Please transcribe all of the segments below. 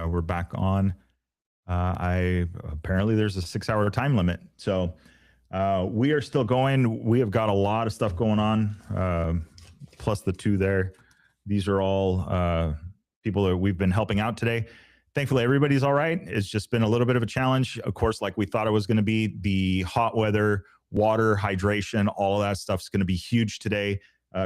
we're back on. I apparently there's a 6 hour time limit, so we are still going. We have got a lot of stuff going on, plus the two there. These are all people that we've been helping out today. Thankfully, everybody's all right. It's just been a little bit of a challenge, of course, like we thought it was going to be. The hot weather, water, hydration, all of that stuff's going to be huge today.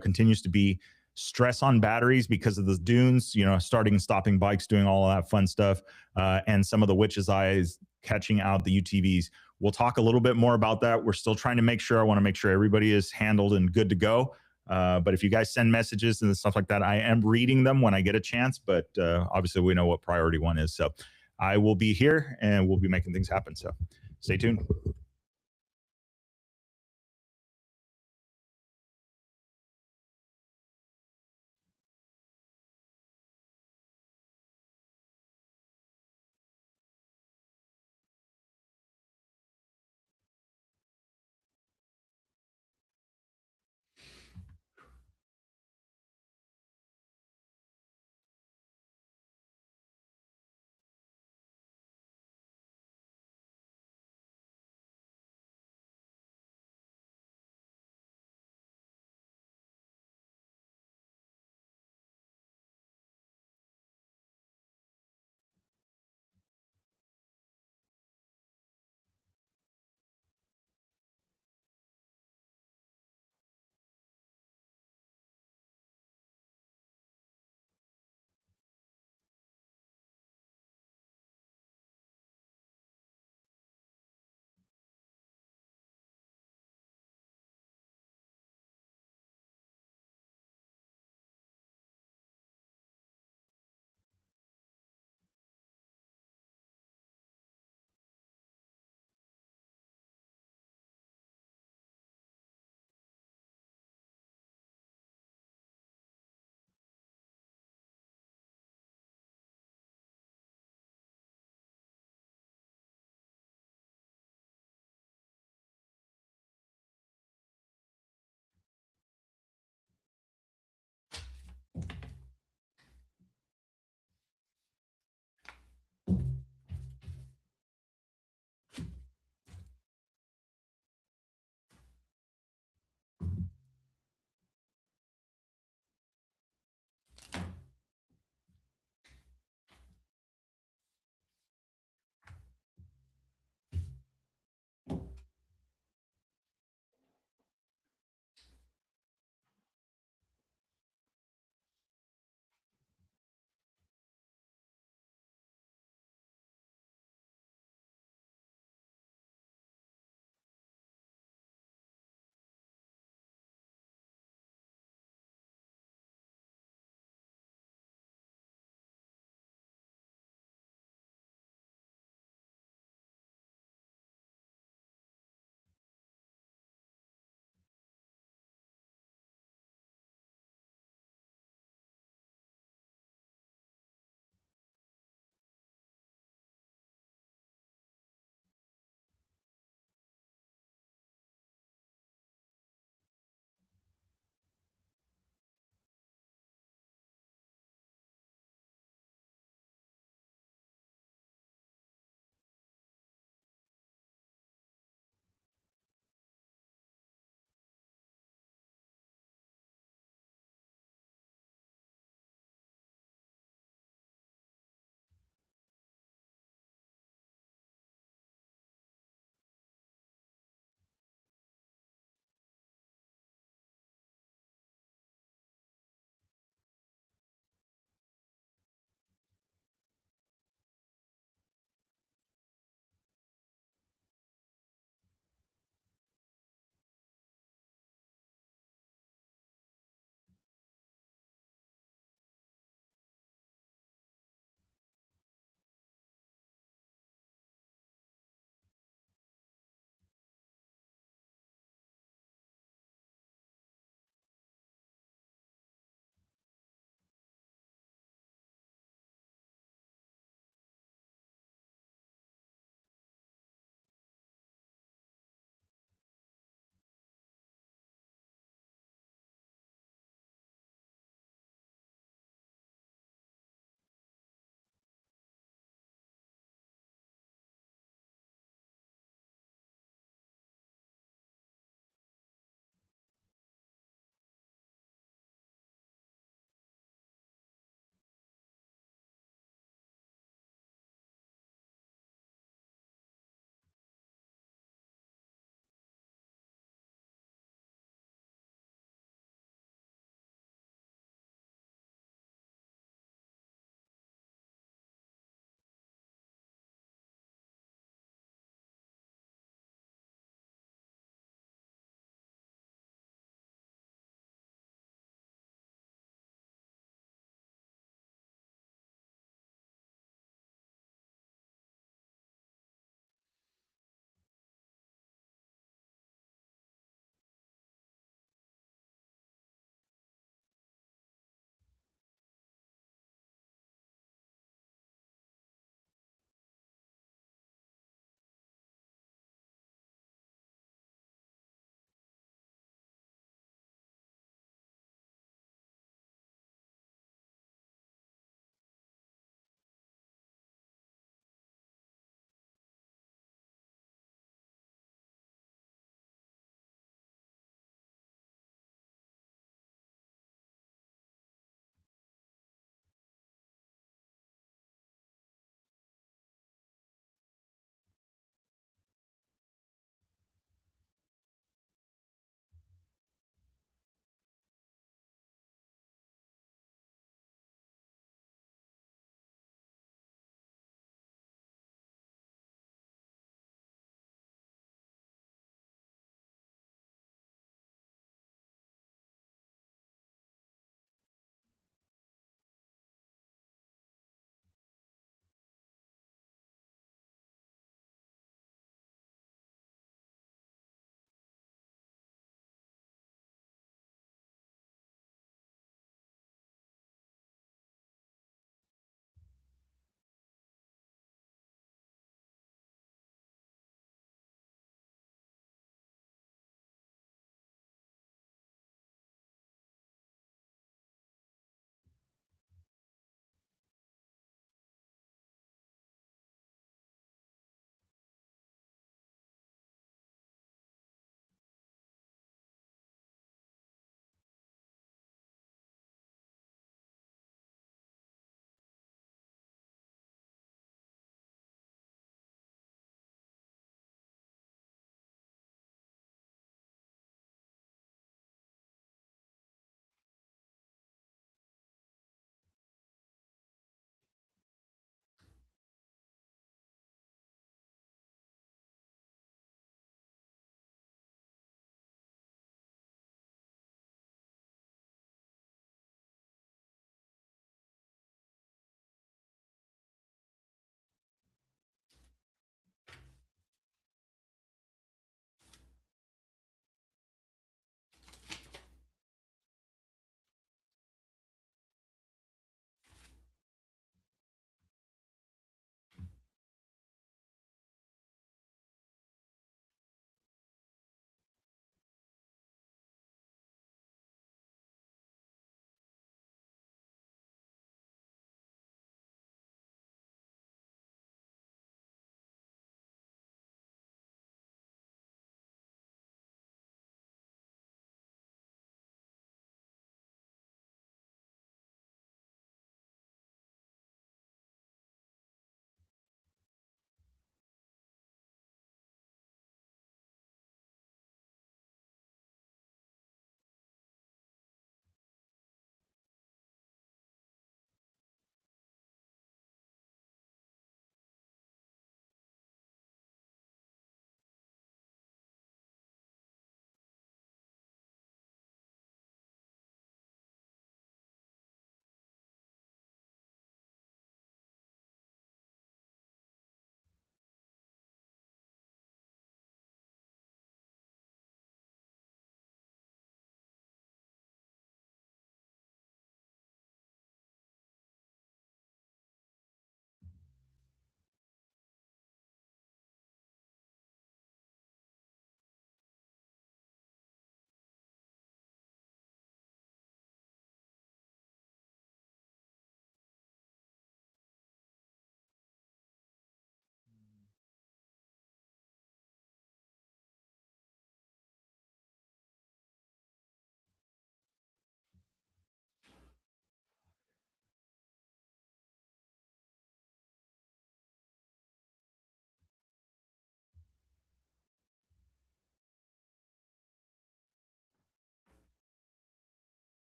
Continues to be stress on batteries because of the dunes, starting and stopping bikes, doing all of that fun stuff, and some of the witch's eyes catching out the UTVs. We'll talk a little bit more about that. We're still trying to make sure. I want to make sure everybody is handled and good to go. But if you guys send messages and stuff like that, I am reading them when I get a chance. But obviously, we know what priority one is. So I will be here and we'll be making things happen. So stay tuned.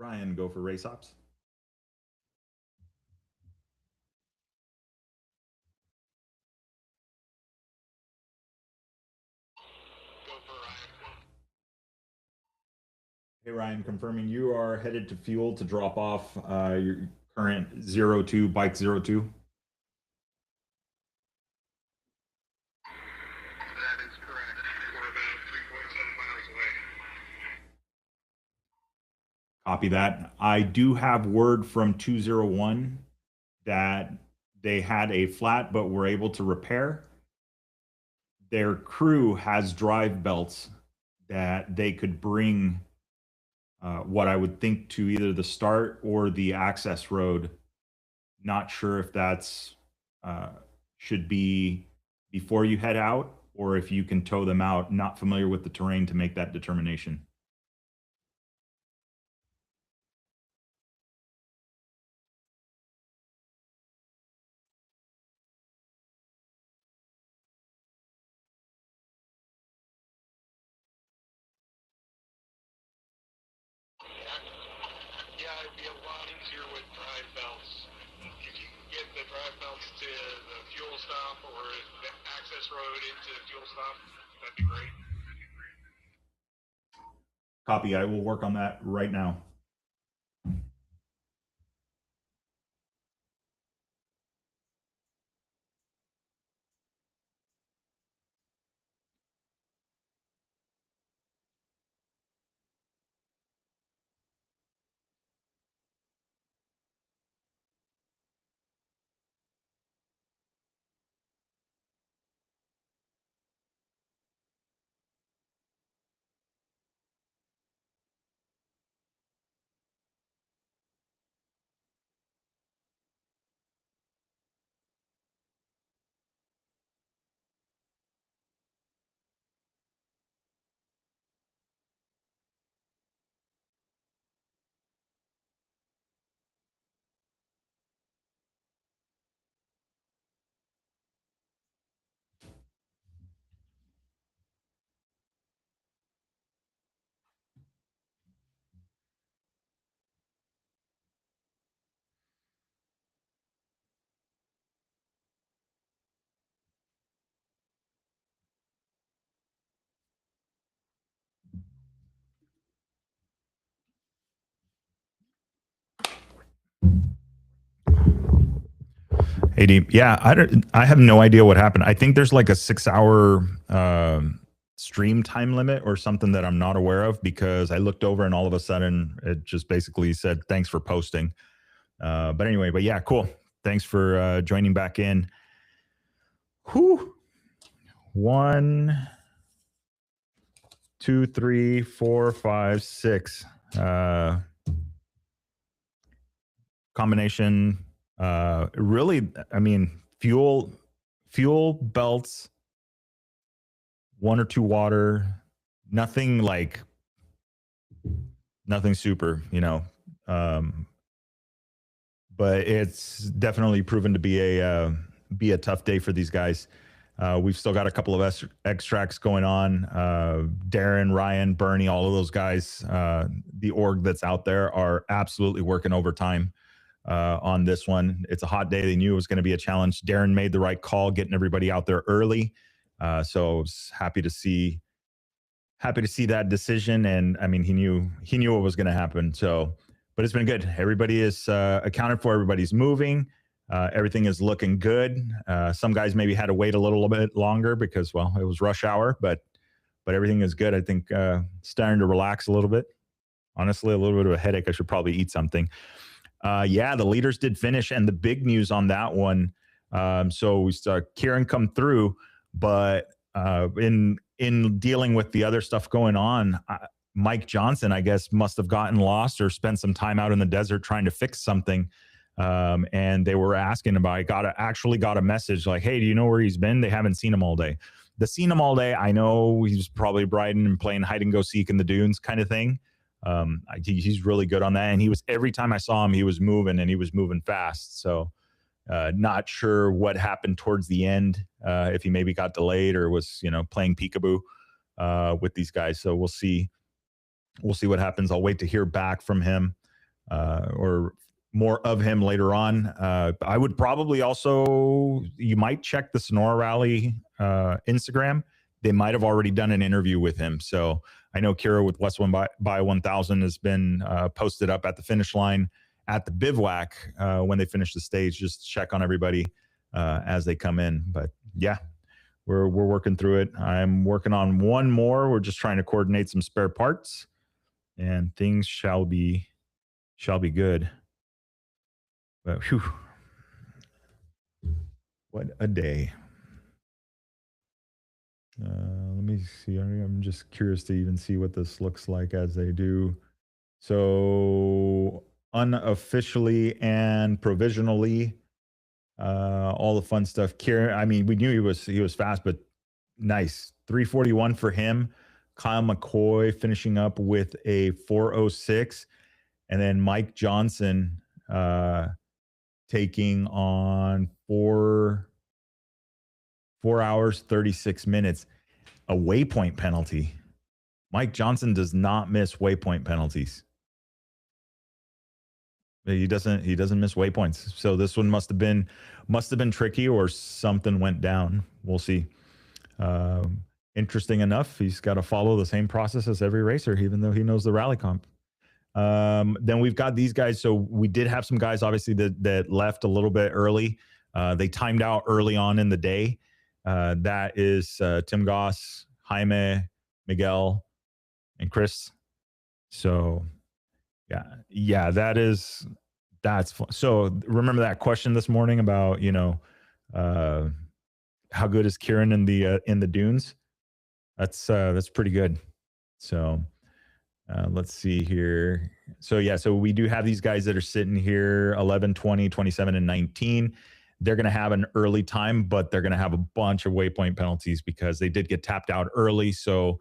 Ryan, go for race ops. Go for Ryan. Hey Ryan, confirming you are headed to fuel to drop off your current 02 bike 02. That is correct. We're about 3.7 miles away. Copy that. I do have word from 201 that they had a flat but were able to repair. Their crew has drive belts that they could bring what I would think to either the start or the access road. Not sure if that's uh, should be before you head out or if you can tow them out. Not familiar with the terrain to make that determination. Yeah, it'd be a lot easier with drive belts. If you can get the drive belts to the fuel stop or the access road into the fuel stop, that'd be great. Copy. I will work on that right now. AD, yeah, I have no idea what happened. I think there's like a 6 hour stream time limit or something that I'm not aware of because I looked over and all of a sudden it just basically said thanks for posting. But anyway, but yeah, cool. Thanks for joining back in. Whew. 1, 2, 3, 4, 5, 6. Combination. Really, I mean, fuel belts, 1 or 2 water, nothing like nothing super, but it's definitely proven to be a tough day for these guys. We've still got a couple of extracts going on. Darren, Ryan, Bernie, all of those guys, the org that's out there are absolutely working overtime on this one. It's a hot day. They knew it was going to be a challenge. Darren made the right call, getting everybody out there early. So I was happy to see that decision. And I mean, he knew what was going to happen. So, but it's been good. Everybody is accounted for. Everybody's moving. Everything is looking good. Some guys maybe had to wait a little bit longer because, well, it was rush hour, but everything is good. I think starting to relax a little bit. Honestly, a little bit of a headache. I should probably eat something. Yeah, the leaders did finish, and the big news on that one. So we saw Kieran come through, but in dealing with the other stuff going on, Mike Johnson, I guess, must have gotten lost or spent some time out in the desert trying to fix something. And they were asking about. I actually got a message like, "Hey, do you know where he's been? They haven't seen him all day." The seen him all day. I know he's probably riding and playing hide and go seek in the dunes, kind of thing. He's really good on that, and he was every time I saw him, he was moving and he was moving fast. So, not sure what happened towards the end, if he maybe got delayed or was playing peekaboo with these guys. So we'll see what happens. I'll wait to hear back from him. or more of him later on. I would probably also, you might check the Sonora Rally Instagram. They might have already done an interview with him. So I know Kira with West One by 1000 has been posted up at the finish line at the bivouac when they finish the stage, just to check on everybody as they come in. But yeah, we're working through it. I'm working on one more. We're just trying to coordinate some spare parts, and things shall be good. But whew, what a day. Let me see. I'm just curious to even see what this looks like as they do. So unofficially and provisionally, all the fun stuff. Kieran, I mean, we knew he was fast, but nice 341 for him. Kyle McCoy finishing up with a 406, and then Mike Johnson taking on 4 hours 36 minutes. A waypoint penalty. Mike Johnson does not miss waypoint penalties. He doesn't miss waypoints. So this one must have been tricky, or something went down. We'll see. Interesting enough, he's got to follow the same process as every racer, even though he knows the rally comp. Then we've got these guys. So we did have some guys, obviously, that left a little bit early. They timed out early on in the day. That is Tim Goss, Jaime, Miguel, and Chris. So yeah, that's fun. So remember that question this morning about, how good is Kieran in the dunes? That's pretty good. So let's see here. So yeah, so we do have these guys that are sitting here 11, 20, 27, and 19. They're going to have an early time, but they're going to have a bunch of waypoint penalties because they did get tapped out early. So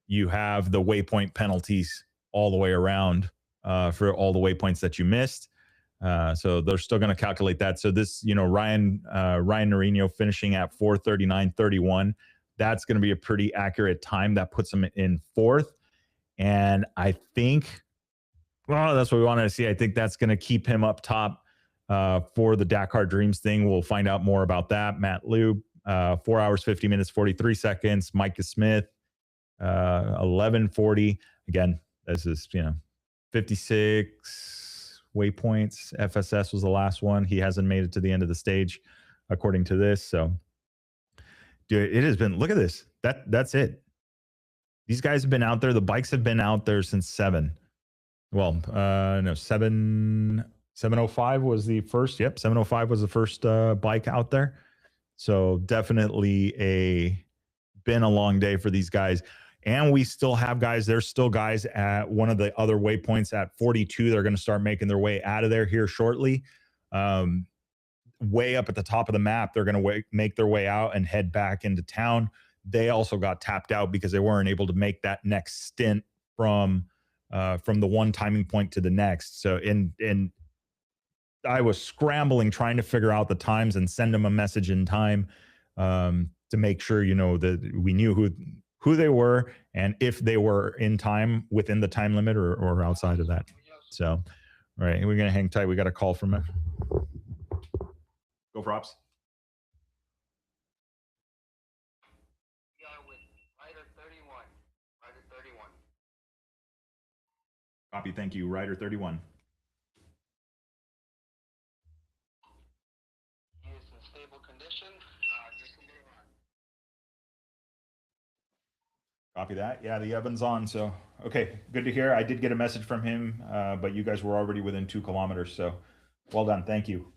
you have the waypoint penalties all the way around for all the waypoints that you missed. So they're still going to calculate that. So this, Ryan Norino finishing at 4:39:31. That's going to be a pretty accurate time. That puts him in fourth. And I think, well, that's what we wanted to see. I think that's going to keep him up top for the Dakar Dreams thing. We'll find out more about that. Matt Lube, 4 hours, 50 minutes, 43 seconds. Micah Smith, 11:40. Again, this is, 56 waypoints. FSS was the last one. He hasn't made it to the end of the stage, according to this. So, dude, it has been, look at this. That's it. These guys have been out there. The bikes have been out there since 7. Well, no, 705 was the first. Yep, 705 was the first bike out there. So definitely been a long day for these guys. And we still have guys. There's still guys at one of the other waypoints at 42. They're going to start making their way out of there here shortly. Way up at the top of the map, they're going to make their way out and head back into town. They also got tapped out because they weren't able to make that next stint from the one timing point to the next. So in I was scrambling trying to figure out the times and send them a message in time to make sure, that we knew who they were and if they were in time within the time limit or outside of that. So, all right, we're going to hang tight. We got a call from it. Go props. Copy. Thank you. Rider 31. He is in stable condition. Just continue on. Copy that. Yeah, the Evan's on. So, okay, good to hear. I did get a message from him, but you guys were already within 2 kilometers. So, well done. Thank you.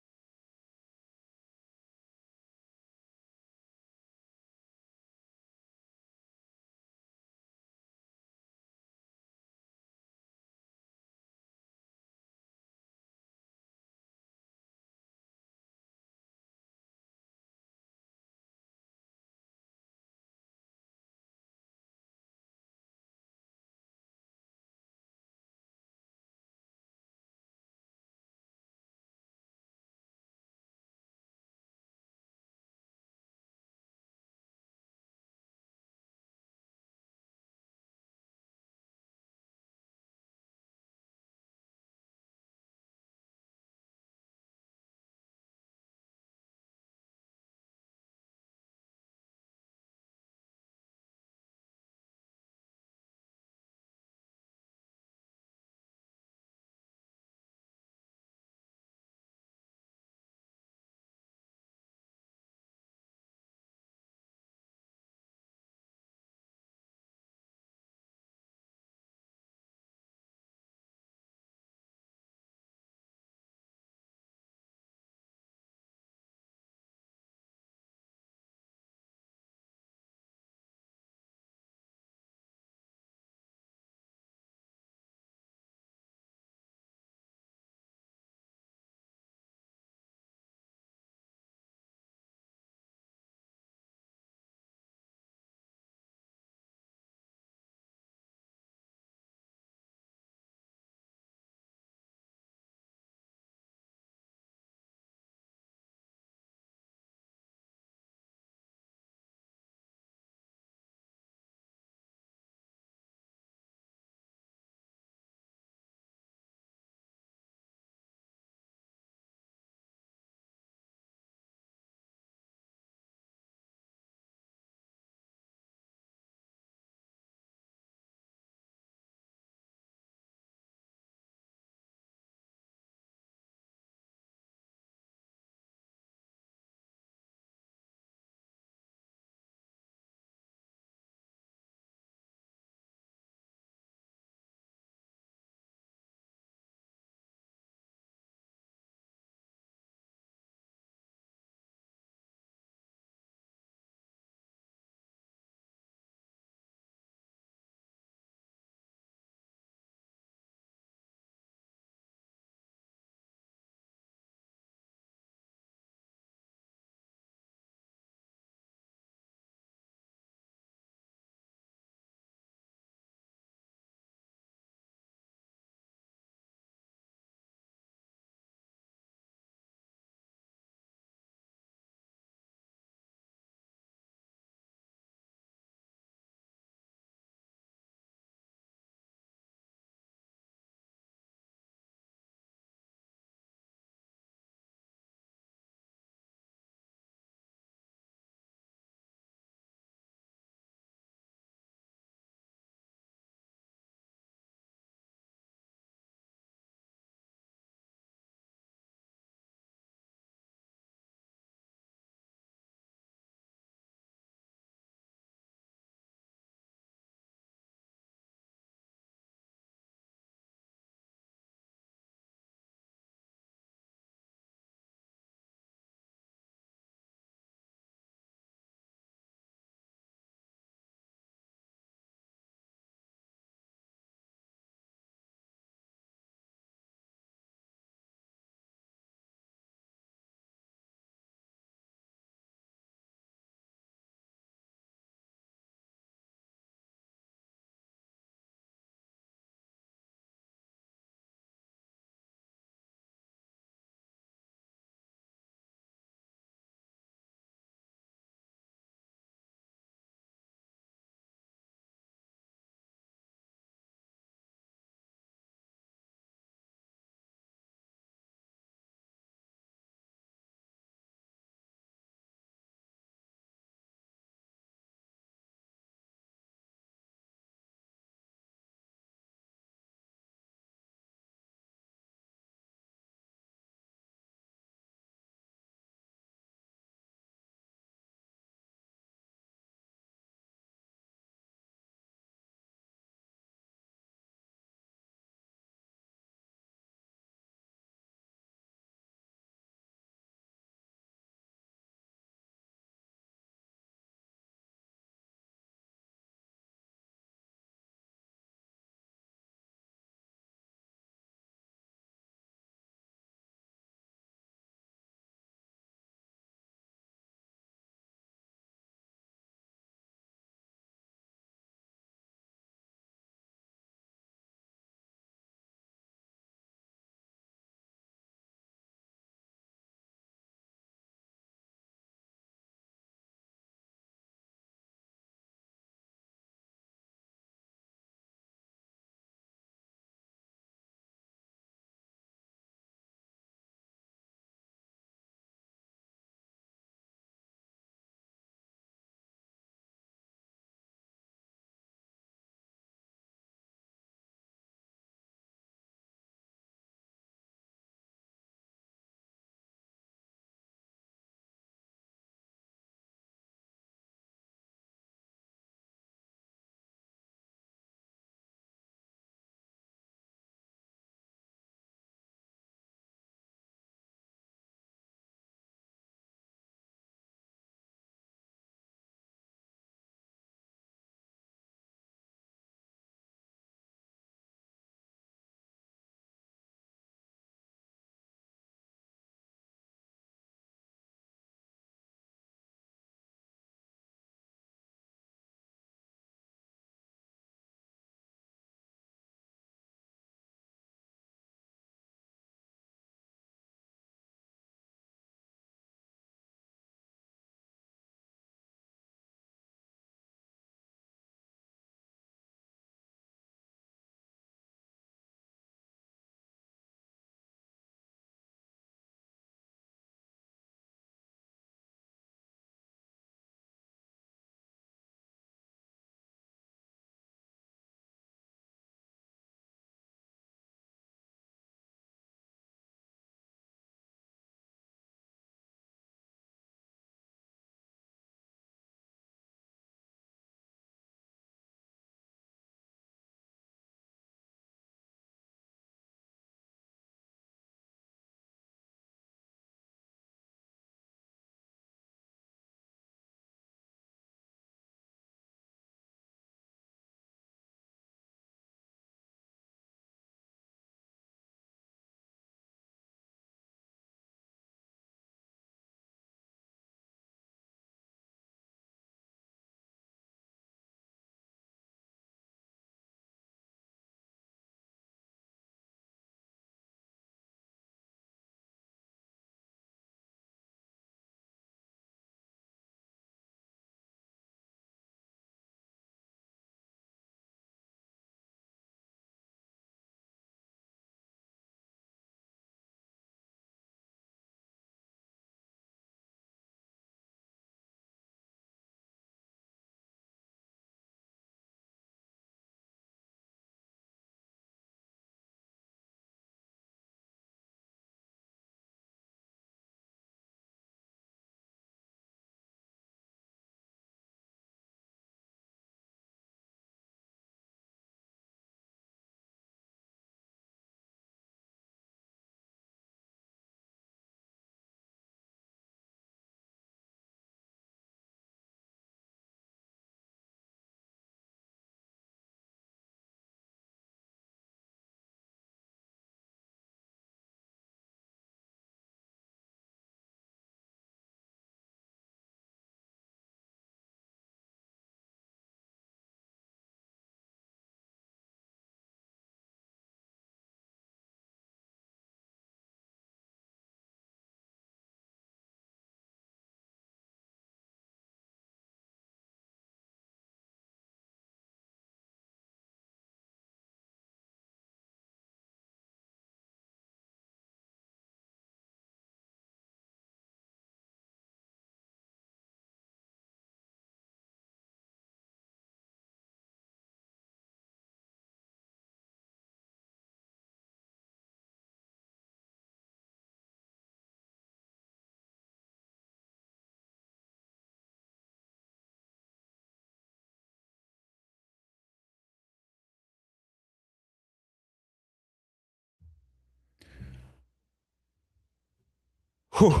Whew.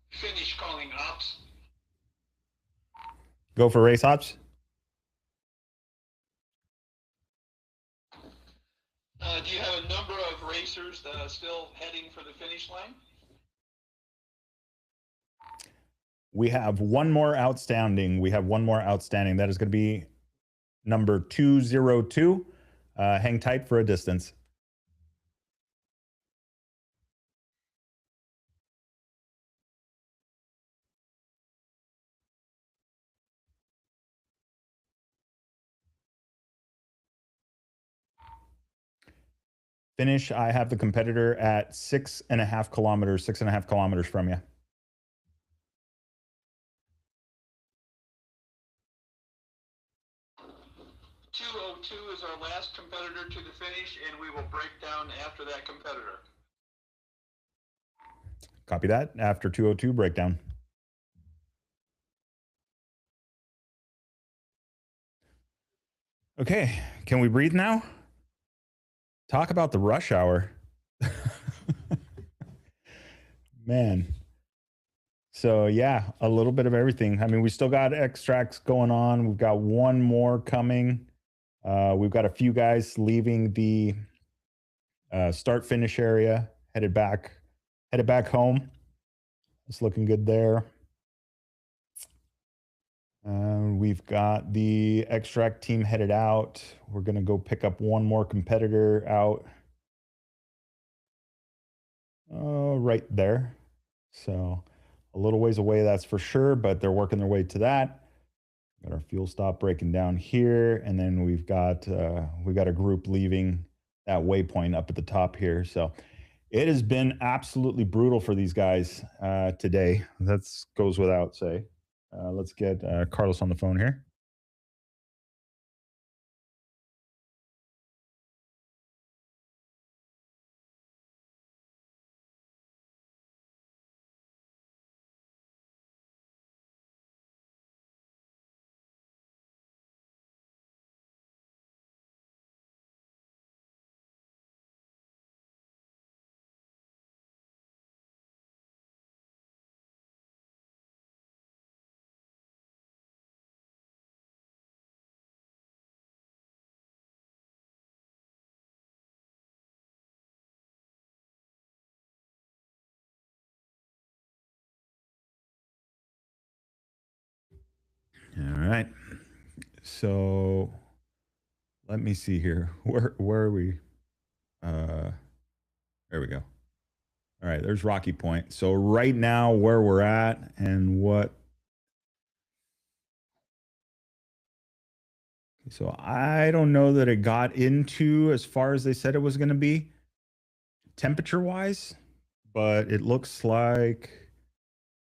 Finish calling ops. Go for race ops. Do you have a number of racers still heading for the finish line? We have one more outstanding. That is going to be number 202. Hang tight for a distance. Finish, I have the competitor at 6.5 kilometers from you. Is our last competitor to the finish, and we will break down after that competitor. Copy that. After 202, breakdown. Okay, can we breathe now? Talk about the rush hour. Man. So yeah, a little bit of everything. I mean, we still got extracts going on. We've got one more coming. We've got a few guys leaving the start finish area, headed back home. It's looking good there. We've got the extract team headed out. We're gonna go pick up one more competitor out. Right there. So a little ways away, that's for sure, but they're working their way to that. Got our fuel stop breaking down here, and then we've got a group leaving that waypoint up at the top here. So it has been absolutely brutal for these guys today. That goes without say. Let's get Carlos on the phone here. All right. So let me see here. Where are we? There we go. All right, there's Rocky Point. So right now where we're at and what. So I don't know that it got into as far as they said it was going to be temperature wise, but it looks like,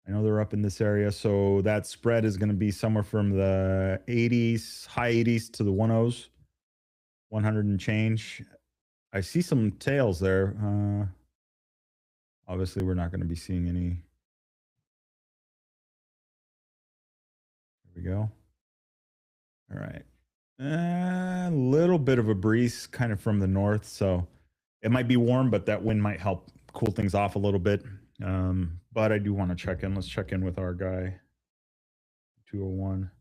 I know they're up in this area. So that spread is going to be somewhere from the 80s, high 80s to the 10s, 100 and change. I see some tails there. Obviously, we're not going to be seeing any. There we go. All right. A little bit of a breeze kind of from the north. So it might be warm, but that wind might help cool things off a little bit. But I do want to check in. Let's check in with our guy, 201.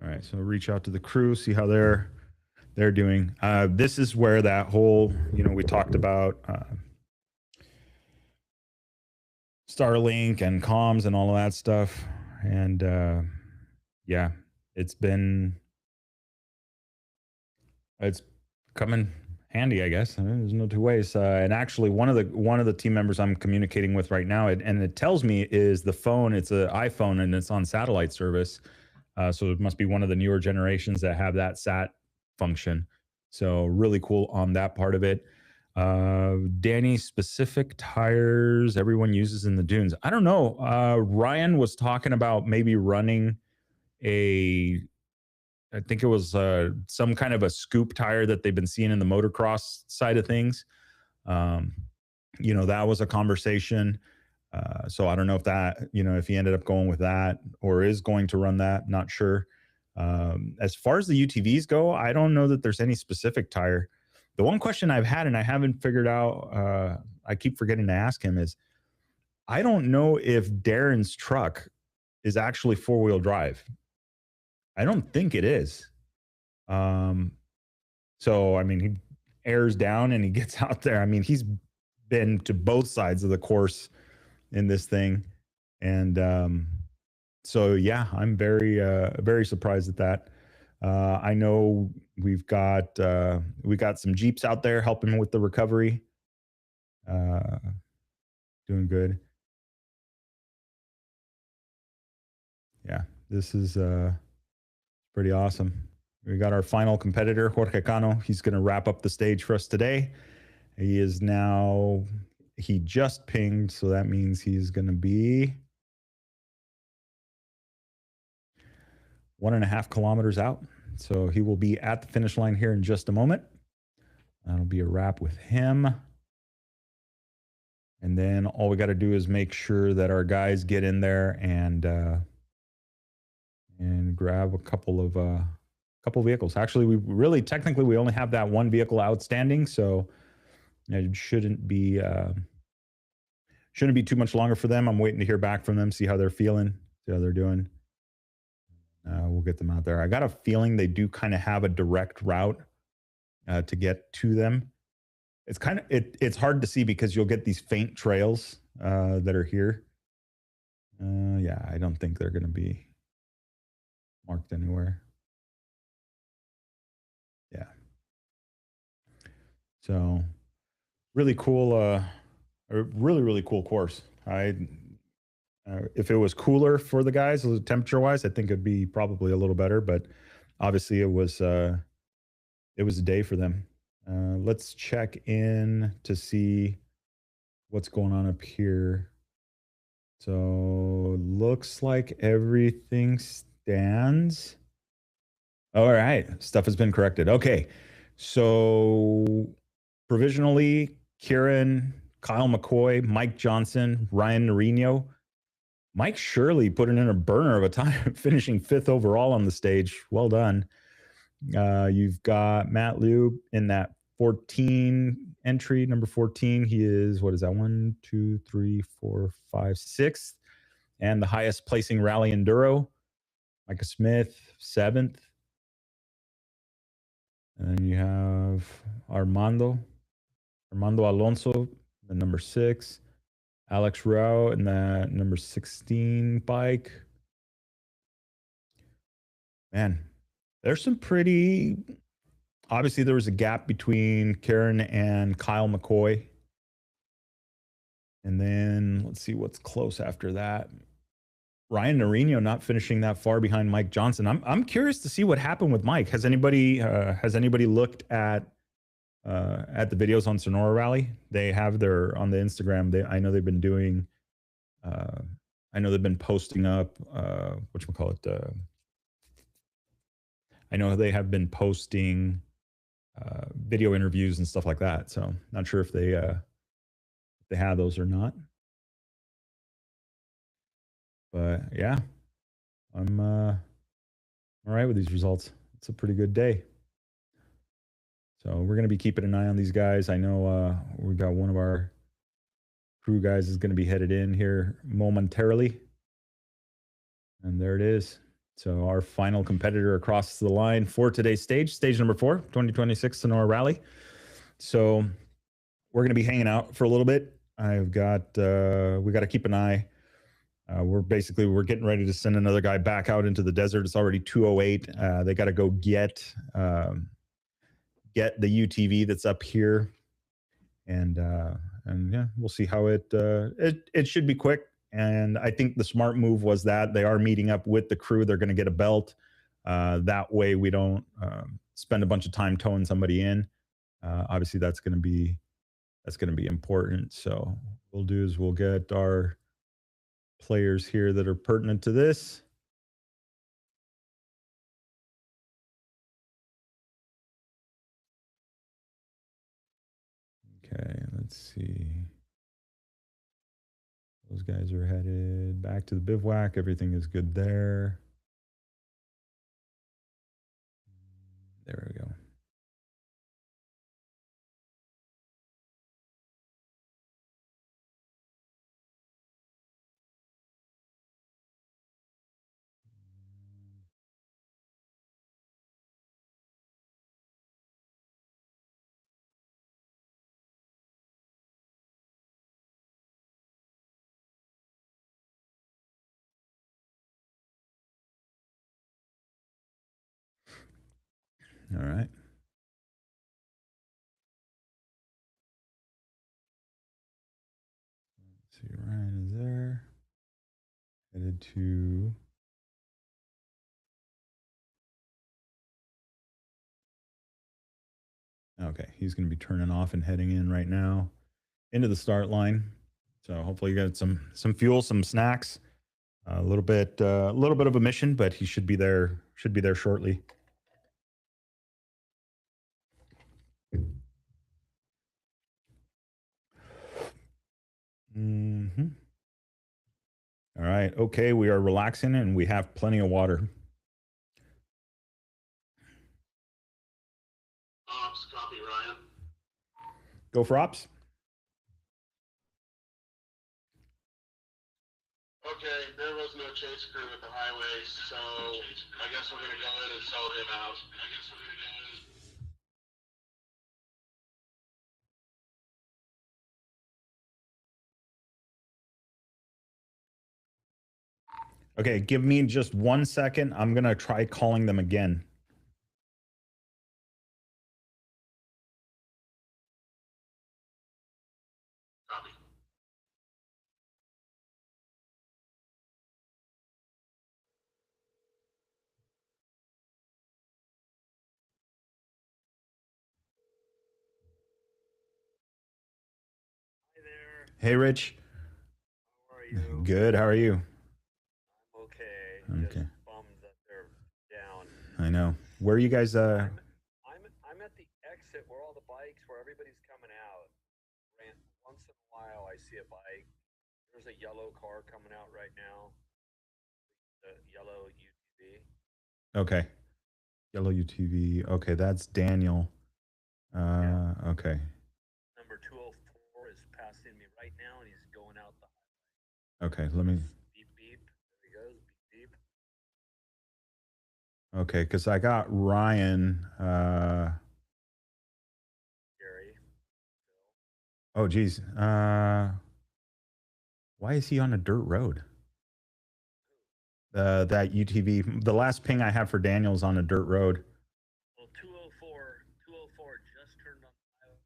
All right, so reach out to the crew, see how they're doing. This is where that whole, we talked about Starlink and comms and all of that stuff. And yeah, it's coming handy, I guess. There's no two ways. And actually, one of the team members I'm communicating with right now, and it tells me is the phone. It's an iPhone and it's on satellite service. So it must be one of the newer generations that have that sat function. So really cool on that part of it. Danny, specific tires everyone uses in the dunes. I don't know. Ryan was talking about maybe running I think it was some kind of a scoop tire that they've been seeing in the motocross side of things. you know, that was a conversation. So I don't know if that, you know, if he ended up going with that or is going to run that, not sure. As far as the UTVs go, I don't know that there's any specific tire. The one question I've had and I haven't figured out, I keep forgetting to ask him is, I don't know if Darren's truck is actually four-wheel drive. I don't think it is. So, I mean, he airs down and he gets out there. I mean, he's been to both sides of the course in this thing. And so, yeah, I'm very surprised at that. I know we got some Jeeps out there helping with the recovery. Uh, doing good. Yeah, this is pretty awesome. We got our final competitor, Jorge Cano. He's going to wrap up the stage for us today. He just pinged, so that means he's going to be 1.5 kilometers out. So he will be at the finish line here in just a moment. That'll be a wrap with him. And then all we got to do is make sure that our guys get in there and grab a couple of vehicles. Actually, technically we only have that one vehicle outstanding, so it shouldn't be too much longer for them. I'm waiting to hear back from them, see how they're feeling, see how they're doing. We'll get them out there. I got a feeling they do kind of have a direct route to get to them. It's it's hard to see because you'll get these faint trails that are here. Yeah, I don't think they're going to be marked anywhere. Yeah. So really cool, really cool course. If it was cooler for the guys, temperature wise, I think it'd be probably a little better. But obviously, it was a day for them. Let's check in to see what's going on up here. So looks like everything stands. All right, stuff has been corrected. Okay, so provisionally, Kieran, Kyle McCoy, Mike Johnson, Ryan Norino. Mike Shirley put it in a burner of a time, finishing 5th overall on the stage. Well done. You've got Matt Lube in that 14 entry, number 14. He is, what is that? 1, 2, 3, 4, 5, 6th. And the highest placing rally enduro. Micah Smith, 7th. And then you have Armando Alonso, the number 6. Alex Rao in that number 16 bike. Man, there's some pretty. Obviously, there was a gap between Karen and Kyle McCoy. And then let's see what's close after that. Ryan Norino not finishing that far behind Mike Johnson. I'm curious to see what happened with Mike. Has anybody looked at the videos on Sonora Rally? They have their on the Instagram. I know they've been doing. I know they've been posting up. Whatchamacallit? I know they have been posting video interviews and stuff like that. So not sure if they have those or not. But yeah, I'm all right with these results. It's a pretty good day. So we're going to be keeping an eye on these guys. I know we got one of our crew guys is going to be headed in here momentarily. And there it is. So our final competitor across the line for today's stage number 4, 2026 Sonora Rally. So we're going to be hanging out for a little bit. We got to keep an eye. We're getting ready to send another guy back out into the desert. It's already 2:08. They got to go get the UTV that's up here, and yeah, we'll see how it should be quick. And I think the smart move was that they are meeting up with the crew. They're going to get a belt. That way we don't spend a bunch of time towing somebody in. Obviously that's going to be important. So what we'll do is we'll get our players here that are pertinent to this. Okay, let's see. Those guys are headed back to the bivouac. Everything is good there. There we go. All right. Let's see, Ryan is there. Headed to. Okay, he's going to be turning off and heading in right now into the start line. So hopefully you got some fuel, some snacks, a little bit of a mission, but he should be there. Should be there shortly. Mm-hmm. All right. Okay, we are relaxing and we have plenty of water. Ops, copy, Ryan. Go for ops. Okay, there was no chase crew at the highway, so I guess we're gonna go in and sell him out. Okay, give me just 1 second. I'm going to try calling them again. Copy. Hi there. Hey, Rich. How are you? Good. How are you? I'm okay. Okay. Just bummed that they're down. I know. Where are you guys? I'm at the exit where all the bikes, where everybody's coming out. Once in a while, I see a bike. There's a yellow car coming out right now. The yellow UTV. Okay. Yellow UTV. Okay, that's Daniel. Yeah. Okay. Number 204 is passing me right now, and he's going out the highway. Okay, let me. Beep beep. There he goes. Beep beep. Okay, because I got Ryan. Gary. Oh, geez. Why is he on a dirt road? That UTV. The last ping I have for Daniel's on a dirt road. Well, 204 just turned on the highway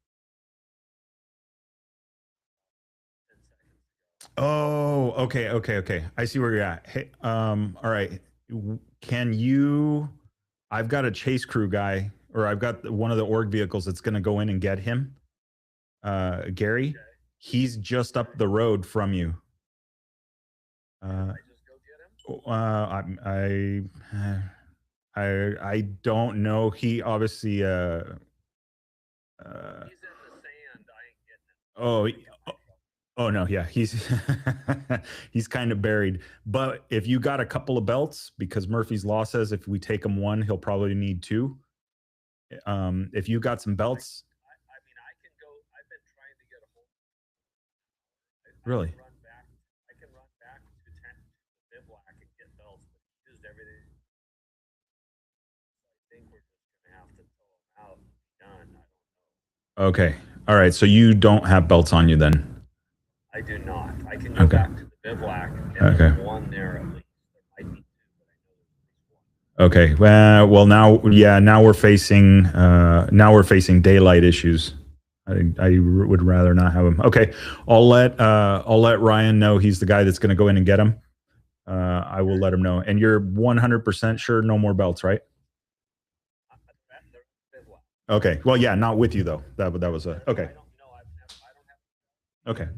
10 seconds ago. Oh, okay. I see where you're at. Hey, all right. Can you? I've got a chase crew guy, or I've got one of the org vehicles that's going to go in and get him. Gary, Okay. he's just up the road from you. I just go get him? I don't know. He obviously. He's in the sand. I ain't getting him. Oh, oh no, yeah, he's he's kind of buried. But if you got a couple of belts, because Murphy's Law says if we take him one, he'll probably need two. If you got some belts, I mean, I can go. I've been trying to get a hold. Really? I can run back to the bivouac and get belts, but he used everything. So I think we're just gonna have to throw him out. And be done. I don't know. Okay. All right. So you don't have belts on you then? I do not. I can go Okay. back to the bivouac and Okay. there's one there at least. There might be two, but I know there's at least one. Okay. Well, now we're facing daylight issues. I would rather not have him. Okay. I'll let Ryan know he's the guy that's going to go in and get him. I will let him know. And you're 100% sure no more belts, right? The bivouac. Okay. Well, yeah, not with you though. That was a okay. I don't know. I don't have. Okay.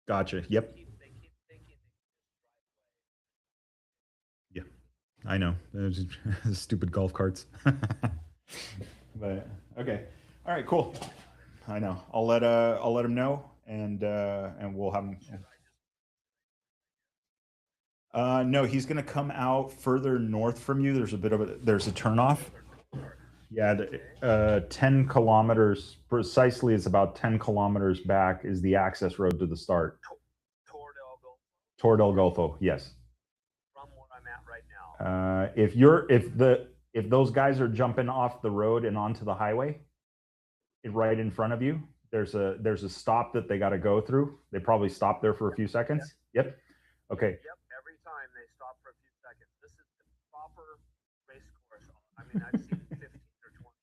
Gotcha. Yep. They keep thinking Yeah, I know. There's stupid golf carts. But okay. All right. Cool. I know. I'll let him know, and we'll have him. No, he's going to come out further north from you. There's a turnoff. Yeah, 10 kilometers precisely. It's about 10 kilometers back is the access road to the start. Toward El Golfo. Toward El Golfo, yes. From where I'm at right now. If those guys are jumping off the road and onto the highway, right in front of you, there's a stop that they got to go through. They probably stop there for a few seconds. Yep. Okay. Yep. Every time they stop for a few seconds. This is the proper race course. I mean, I've seen 15 or 20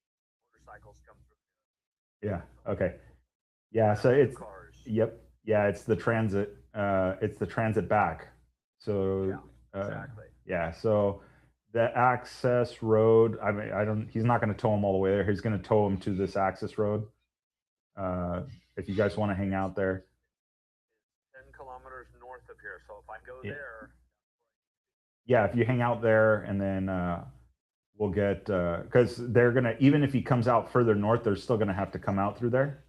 motorcycles come through. Yeah. Okay. Yeah. So it's cars. Yep. Yeah. It's the transit. It's the transit back. So exactly. Yeah. So the access road. I mean, I don't. He's not going to tow him all the way there. He's going to tow him to this access road. If you guys want to hang out there. 10 kilometers north of here. So if I go there. Yeah, if you hang out there, and then we'll get because they're gonna, even if he comes out further north, they're still gonna have to come out through there,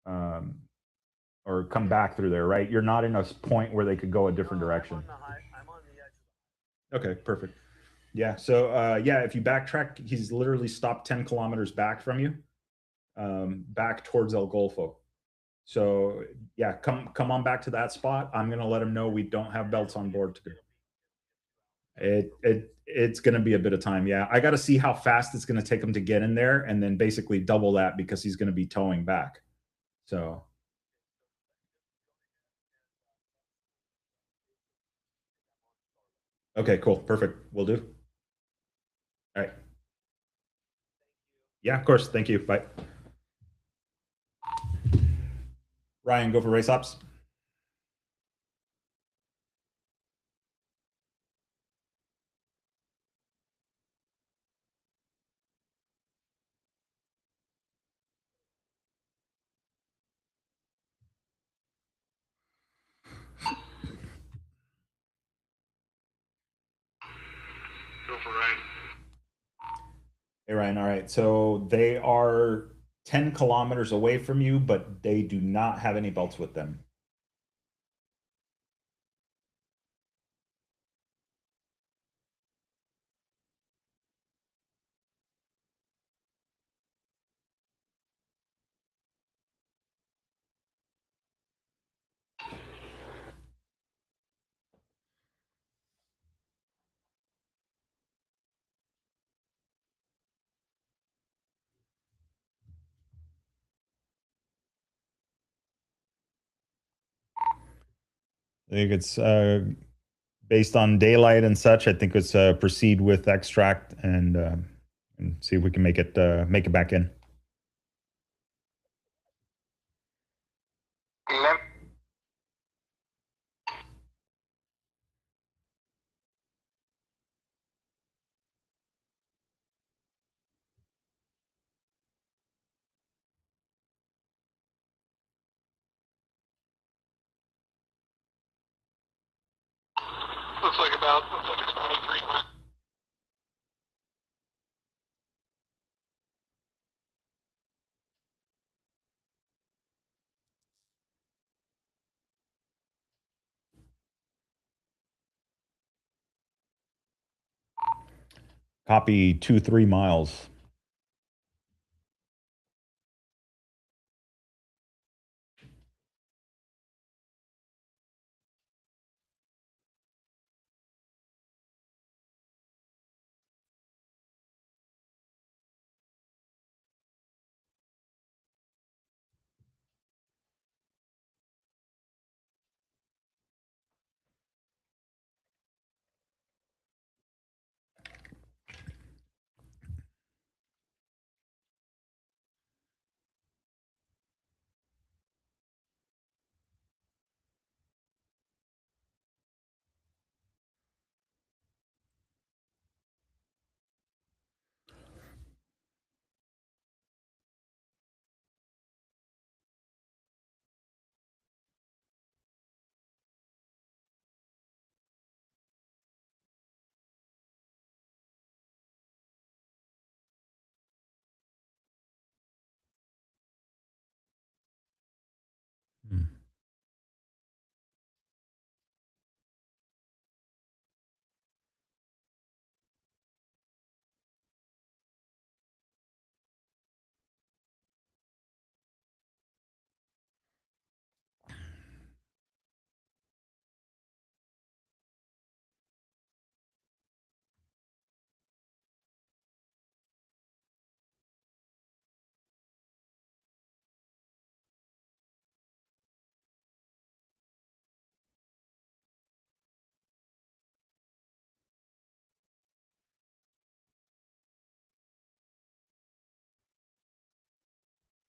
or come back through there, right? You're not in a point where they could go a different direction. I'm on the edge. Okay, perfect. Yeah. So yeah, if you backtrack, he's literally stopped 10 kilometers back from you, back towards El Golfo. So yeah, come on back to that spot. I'm gonna let him know we don't have belts on board to go. It's going to be a bit of time. Yeah, I got to see how fast it's going to take him to get in there, and then basically double that because he's going to be towing back. So okay, cool, perfect. We'll do. All right. Yeah, of course. Thank you. Bye. Ryan, go for race ops. Go for Ryan. Hey, Ryan. All right. So they are 10 kilometers away from you, but they do not have any belts with them. I think it's based on daylight and such. I think it's proceed with extract and see if we can make it back in. 11. Looks like it's about 3 miles. Copy 2-3 miles.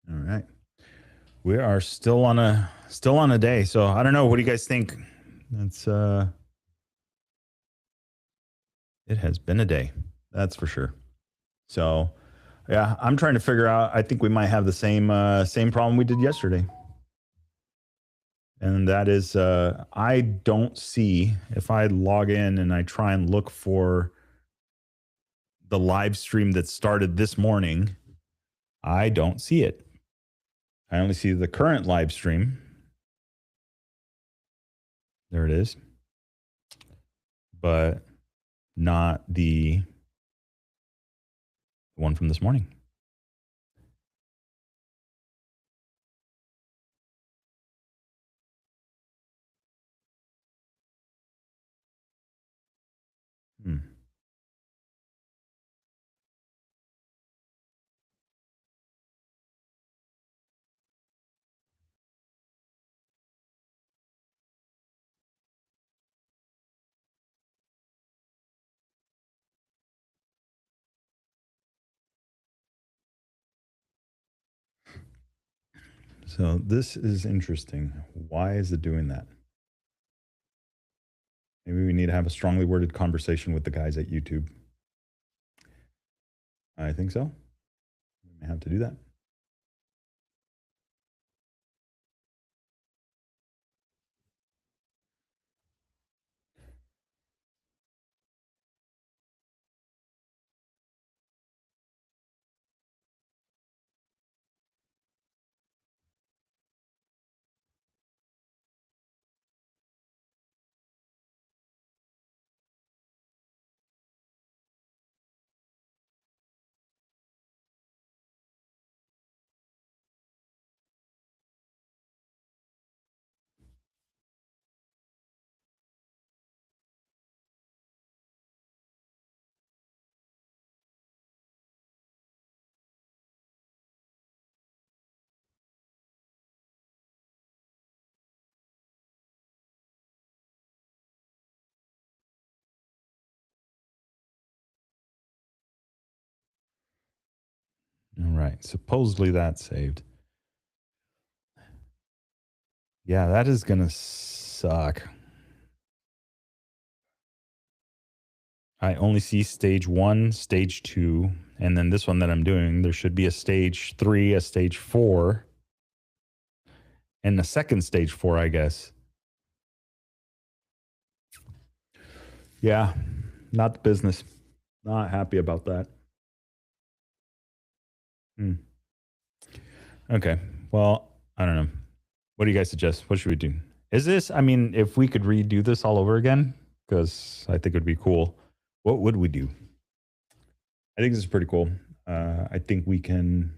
All right. We are still on a day. So I don't know. What do you guys think? It's it has been a day. That's for sure. So yeah, I'm trying to figure out. I think we might have the same problem we did yesterday. And that is I don't see, if I log in and I try and look for the live stream that started this morning, I don't see it. I only see the current live stream. There it is. But not the one from this morning. Hmm. So this is interesting. Why is it doing that? Maybe we need to have a strongly worded conversation with the guys at YouTube. I think so. We may have to do that. All right. Supposedly that's saved. Yeah, that is going to suck. I only see stage 1, stage 2, and then this one that I'm doing, there should be a stage 3, a stage 4, and a second stage 4, I guess. Yeah, not the business. Not happy about that. Okay. Well, I don't know. What do you guys suggest? What should we do? Is this, I mean, if we could redo this all over again, because I think it would be cool, what would we do? I think this is pretty cool. I think we can.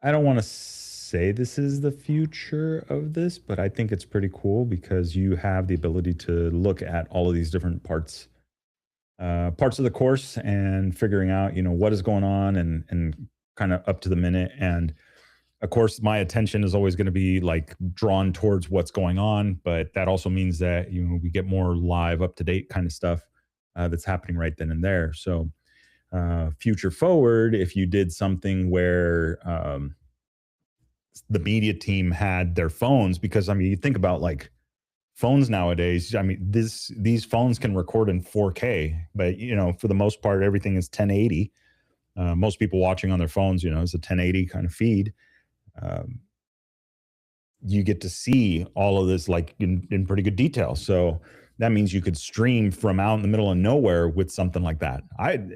I don't want to say this is the future of this, but I think it's pretty cool because you have the ability to look at all of these different parts of the course and figuring out, what is going on and kind of up to the minute. And of course, my attention is always going to be like drawn towards what's going on, but that also means that we get more live, up to date kind of stuff that's happening right then and there. So, future forward, if you did something where the media team had their phones, because I mean, you think about like phones nowadays. I mean, these phones can record in 4K, but for the most part, everything is 1080. Most people watching on their phones, is a 1080 kind of feed. Um, you get to see all of this like in pretty good detail. So that means you could stream from out in the middle of nowhere with something like that.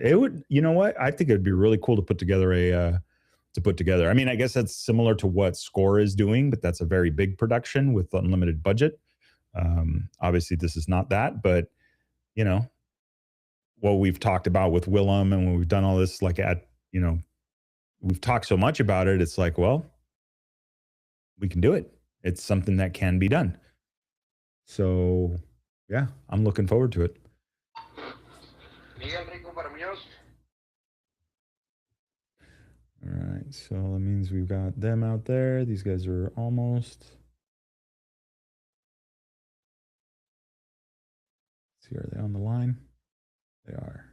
It would, you know what? I think it'd be really cool to put together I mean, I guess that's similar to what Score is doing, but that's a very big production with unlimited budget. Obviously, this is not that, but you know what we've talked about with Willem, and when we've done all this, like we've talked so much about it. It's like, well, we can do it. It's something that can be done. So, yeah, I'm looking forward to it. All right, so that means we've got them out there. These guys are almost. Let's see, are they on the line? They are.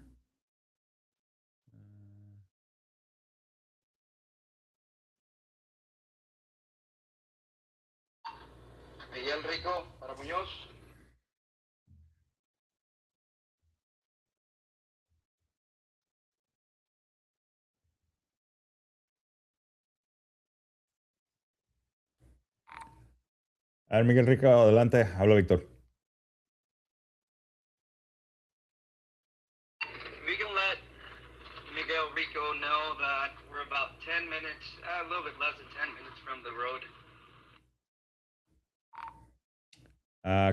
Miguel Rico para Muñoz. A ver, Miguel Rico, adelante. Habla Víctor. We can let Miguel Rico know that we're about 10 minutes, a little bit less than 10 minutes from the road.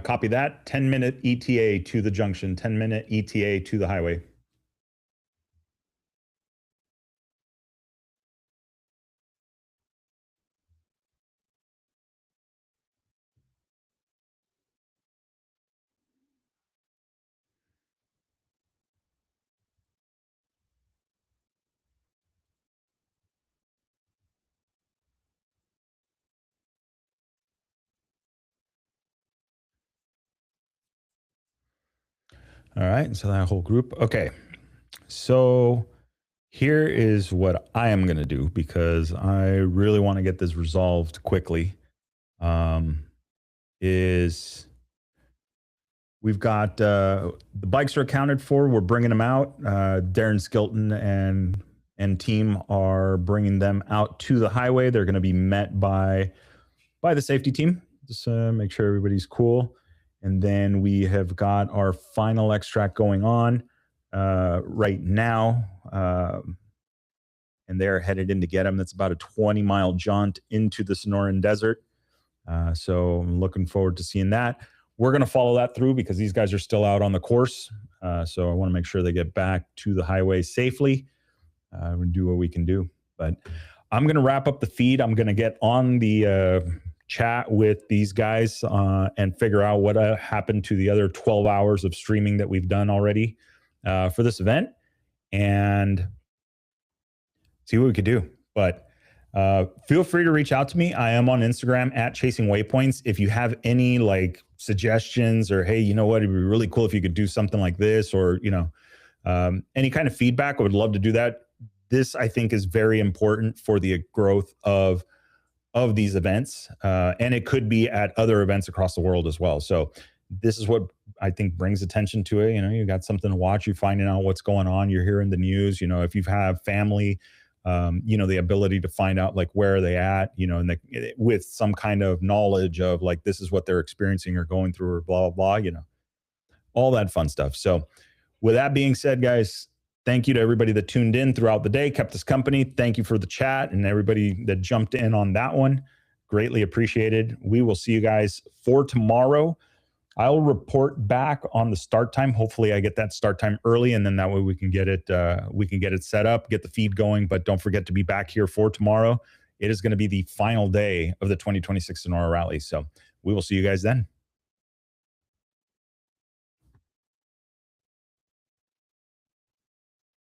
Copy that. 10-minute ETA to the junction. 10-minute ETA to the highway. All right, so that whole group. Okay, so here is what I am going to do because I really want to get this resolved quickly. Is we've got the bikes are accounted for. We're bringing them out. Darren Skilton and team are bringing them out to the highway. They're going to be met by the safety team. Just make sure everybody's cool. And then we have got our final extract going on right now. And they're headed in to get them. That's about a 20-mile jaunt into the Sonoran Desert. So I'm looking forward to seeing that. We're going to follow that through because these guys are still out on the course. So I want to make sure they get back to the highway safely and do what we can do. But I'm going to wrap up the feed. I'm going to get on the chat with these guys and figure out what happened to the other 12 hours of streaming that we've done already for this event and see what we could do. But feel free to reach out to me. I am on Instagram at Chasing Waypoints. If you have any like suggestions or, hey, you know what, it'd be really cool if you could do something like this or, you know, any kind of feedback, I would love to do that. This, I think, is very important for the growth of these events. And it could be at other events across the world as well. So this is what I think brings attention to it. You know, you got something to watch, you're finding out what's going on, you're hearing the news, you know, if you have family, you know, the ability to find out like where are they at, you know, and with some kind of knowledge of like, this is what they're experiencing or going through or blah, blah, blah, you know, all that fun stuff. So with that being said, guys, thank you to everybody that tuned in throughout the day, kept us company. Thank you for the chat and everybody that jumped in on that one. Greatly appreciated. We will see you guys for tomorrow. I'll report back on the start time. Hopefully I get that start time early and then that way we can get it set up, get the feed going, but don't forget to be back here for tomorrow. It is going to be the final day of the 2026 Sonora Rally. So we will see you guys then.